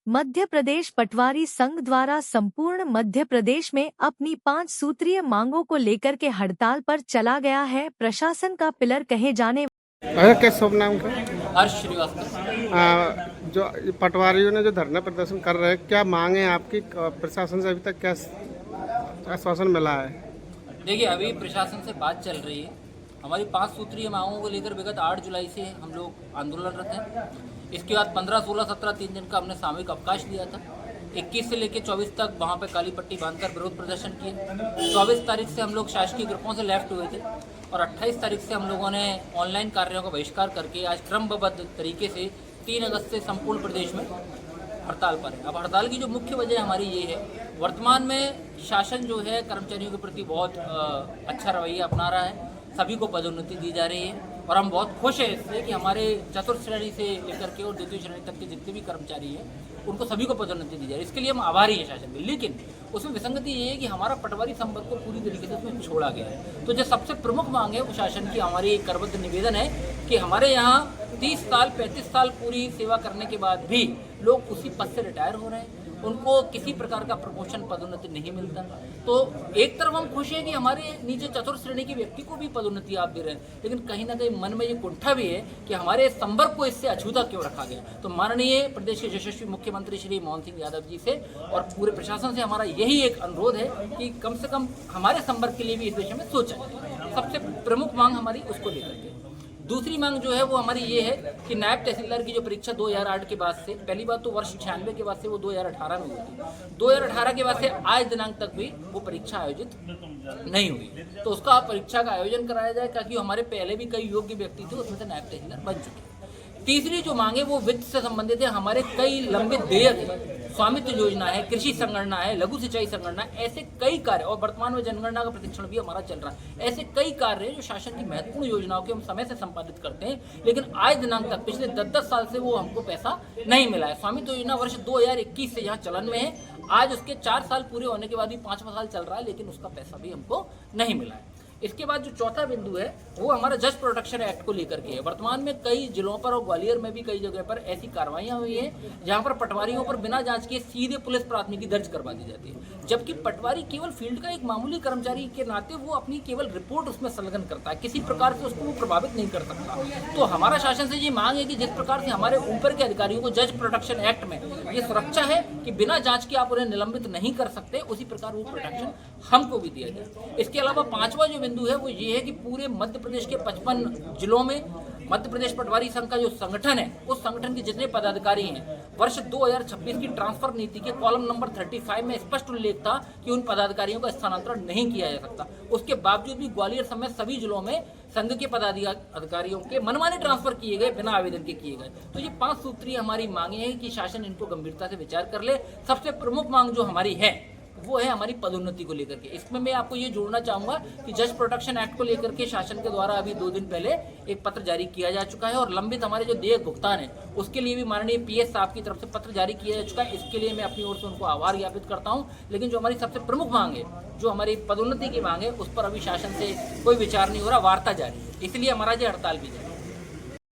मध्य प्रदेश पटवारी संघ द्वारा संपूर्ण मध्य प्रदेश में अपनी 5 सूत्रीय मांगों को लेकर के हड़ताल पर चला गया है। प्रशासन का पिलर कहे जाने क्या शुभ नाम का हर्ष श्रीवास्तव। जो पटवारियों ने जो धरना प्रदर्शन कर रहे हैं, क्या मांग है आपकी? प्रशासन से अभी तक क्या आश्वासन मिला है? देखिए, अभी प्रशासन से बात चल रही है। हमारी 5 सूत्रीय मांगों को लेकर विगत 8 जुलाई से हम लोग आंदोलनरत हैं। इसके बाद 15, 16, 17 3 दिन का हमने सामूहिक अवकाश लिया था। 21 से लेकर 24 तक वहाँ पे काली पट्टी बांधकर विरोध प्रदर्शन किए। 24 तारीख से हम लोग शासकीय ग्रुपों से लेफ्ट हुए थे और 28 तारीख से हम लोगों ने ऑनलाइन कार्यों का बहिष्कार करके आज क्रमबद्ध तरीके से 3 अगस्त से संपूर्ण प्रदेश में हड़ताल पर है। अब हड़ताल की जो मुख्य वजह हमारी ये है, वर्तमान में शासन जो है कर्मचारियों के प्रति बहुत अच्छा रवैया अपना रहा है। सभी को पदोन्नति दी जा रही है और हम बहुत खुश हैं इससे कि हमारे चतुर्थ श्रेणी से लेकर के और द्वितीय श्रेणी तक के जितने भी कर्मचारी हैं उनको सभी को पदोन्नति दी जा रही है। इसके लिए हम आभारी हैं शासन के। लेकिन उसमें विसंगति ये है कि हमारा पटवारी संवर्ग को पूरी तरीके से उसमें छोड़ा गया है। तो जो सबसे प्रमुख मांग है वो शासन की हमारी एक करबद्ध निवेदन है कि हमारे यहाँ 30 साल 35 साल पूरी सेवा करने के बाद भी लोग उसी पद से रिटायर हो रहे हैं, उनको किसी प्रकार का प्रमोशन पदोन्नति नहीं मिलता। तो एक तरफ हम खुश हैं कि हमारे नीचे चतुर्थ श्रेणी के व्यक्ति को भी पदोन्नति आप दे रहे हैं, लेकिन कहीं ना कहीं मन में ये कुंठा भी है कि हमारे संवर्ग को इससे अछूता क्यों रखा गया। तो माननीय प्रदेश के यशस्वी मुख्यमंत्री श्री मोहन सिंह यादव जी से और पूरे प्रशासन से हमारा यही एक अनुरोध है कि कम से कम हमारे संवर्ग के लिए भी इस दिशा में सोचा जाए। सबसे प्रमुख मांग हमारी उसको लेकर के। दूसरी मांग जो है वो हमारी ये है कि नायब तहसीलदार की जो परीक्षा 2008 के बाद से, पहली बात तो वर्ष 96 के बाद से वो 2018 में हुई थी। 2018 के बाद से आज दिनांक तक भी वो परीक्षा आयोजित नहीं हुई। तो उसका परीक्षा का आयोजन कराया जाए ताकि हमारे पहले भी कई योग्य व्यक्ति थे उसमें से नायब तहसीलदार बन चुके। तीसरी जो मांगे वो वित्त से संबंधित है। हमारे कई लंबित देयक है, स्वामित्व योजना है, कृषि संगणना है, लघु सिंचाई संगणना, ऐसे कई कार्य, और वर्तमान में जनगणना का प्रशिक्षण भी हमारा चल रहा है। ऐसे कई कार्य हैं जो शासन की महत्वपूर्ण योजनाओं के हम समय से संपादित करते हैं, लेकिन आज दिनांक तक पिछले 10-10 साल से वो हमको पैसा नहीं मिला है। स्वामित्व योजना वर्ष 2021 से यहाँ चलन में है। आज उसके 4 साल पूरे होने के बाद भी 5वां साल चल रहा है, लेकिन उसका पैसा भी हमको नहीं मिला है। इसके बाद जो चौथा बिंदु है वो हमारा जज प्रोटेक्शन एक्ट को लेकर के है। वर्तमान में कई जिलों पर और ग्वालियर में भी कई जगह पर ऐसी कार्रवाइयां हुई हैं जहां पर पटवारियों पर बिना जांच के सीधे पुलिस प्राथमिकी दर्ज करवा दी जाती है, जबकि पटवारी केवल फील्ड का एक मामूली कर्मचारी के नाते वो अपनी केवल रिपोर्ट उसमें संलग्न करता है, किसी प्रकार से उसको वो प्रभावित नहीं कर सकता। तो हमारा शासन से ये मांग है कि जिस प्रकार से हमारे ऊपर के अधिकारियों को जज प्रोटेक्शन एक्ट में ये सुरक्षा है कि बिना जांच के आप उन्हें निलंबित नहीं कर सकते, उसी प्रकार वो प्रोटेक्शन हमको भी दिया जाए। इसके अलावा 5वां जो बिंदु है वो ये है कि पूरे मध्य प्रदेश के 55 जिलों में मध्य प्रदेश पटवारी संघ का जो संगठन है उस संगठन के जितने पदाधिकारी हैं, वर्ष 2026 की ट्रांसफर नीति के कॉलम नंबर 35 में स्पष्ट उल्लेख था कि उन पदाधिकारियों का स्थानांतरण नहीं किया जा सकता। उसके बावजूद भी ग्वालियर समेत सभी जिलों में संघ के पदाधिकारियों के मनमाने ट्रांसफर किए गए, बिना आवेदन के किए गए। तो ये 5 सूत्रीय हमारी मांगे हैं कि शासन इनको गंभीरता से विचार कर ले। सबसे प्रमुख मांग जो हमारी है वो है हमारी पदोन्नति को लेकर के। इसमें मैं आपको ये जोड़ना चाहूंगा कि जज प्रोटेक्शन एक्ट को लेकर के शासन के द्वारा अभी 2 दिन पहले एक पत्र जारी किया जा चुका है और लंबित हमारे जो देयक भुगतान है उसके लिए भी माननीय पीएस साहब की तरफ से पत्र जारी किया जा चुका है। इसके लिए मैं अपनी ओर से उनको आभार ज्ञापित करता हूँ। लेकिन जो हमारी सबसे प्रमुख मांग है, जो हमारी पदोन्नति की मांग है, उस पर अभी शासन से कोई विचार नहीं हो रहा, वार्ता जारी है, इसलिए हमारा ये हड़ताल भी जारी है।